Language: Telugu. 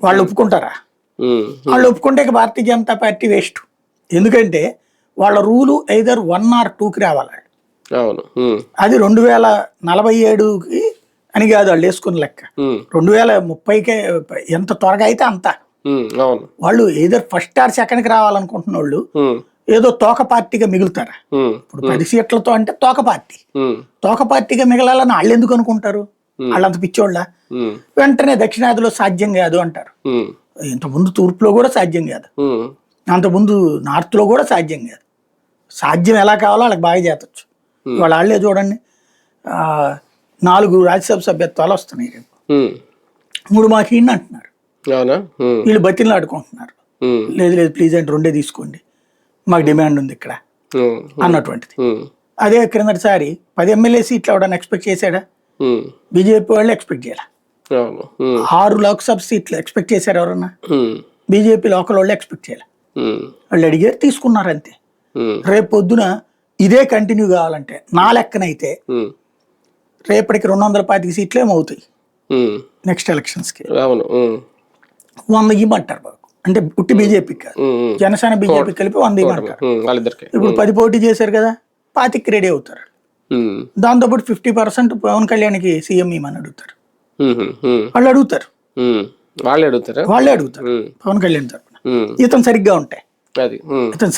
వాళ్ళు ఒప్పుకుంటారా? వాళ్ళు ఒప్పుకుంటే ఇక భారతీయ జనతా పార్టీ వేస్ట్. ఎందుకంటే వాళ్ళ రూలు ఐదర్ 1 or 2కి రావాలి. అది 2047కి అని కాదు వాళ్ళు వేసుకున్న లెక్క. 2030కే ఎంత త్వరగా అయితే అంత. వాళ్ళు ఏదో ఫస్ట్ ఆర్ సెకండ్కి రావాలనుకుంటున్న వాళ్ళు ఏదో తోక పార్టీగా మిగులుతారా? ఇప్పుడు 10 సీట్లతో అంటే తోక పార్టీగా మిగలాలని వాళ్ళు ఎందుకు అనుకుంటారు? వాళ్ళంత పిచ్చోళ్ళ. వెంటనే దక్షిణాదిలో సాధ్యం కాదు అంటారు. ఇంతకుముందు తూర్పులో కూడా సాధ్యం కాదు, అంతకుముందు నార్త్ లో కూడా సాధ్యం కాదు. సాధ్యం ఎలా కావాలో వాళ్ళకి బాగా చేతచ్చు. వాళ్ళే చూడండి, 4 రాజ్యసభ సభ్యత్వాలు వస్తున్నాయి రేపు. 3 మాకు ఇన్ని అంటున్నారు. వీళ్ళు బతిలు ఆడుకుంటున్నారు. లేదు లేదు ప్లీజ్ అంటే 2 తీసుకోండి, మాకు డిమాండ్ ఉంది ఇక్కడ అన్నటువంటిది. అదే క్రిందటిసారి 10 ఎమ్మెల్యే సీట్లు ఎవడన్నా ఎక్స్పెక్ట్ చేశాడా? బీజేపీ వాళ్ళు ఎక్స్పెక్ట్ చేయాలి. 6 లోక్సభ సీట్లు ఎక్స్పెక్ట్ చేశారు ఎవరన్నా? బీజేపీ లోకల్ వాళ్ళు ఎక్స్పెక్ట్ చేయాలి. వాళ్ళు అడిగారు, తీసుకున్నారు అంతే. రేపు పొద్దున ఇదే కంటిన్యూ కావాలంటే నా లెక్కనైతే రేపటికి 225 సీట్లు ఏమవుతాయి నెక్స్ట్ ఎలక్షన్స్ కి. 100 ఇవ్వమంటారు బాబు. అంటే పుట్టి బీజేపీకి కాదు, జనసేన బీజేపీ కలిపి 100 ఇవ్వమంటారు. ఇప్పుడు 10 పోటీ చేశారు కదా, 25కి రెడీ అవుతారు. దాంతోపాటు 50% పవన్ కళ్యాణ్కి సీఎం ఇవ్వమని అడుగుతారు. వాళ్ళే అడుగుతారు పవన్ కళ్యాణ్ తరఫున. ఇతను సరిగ్గా ఉంటాయి, ఇతను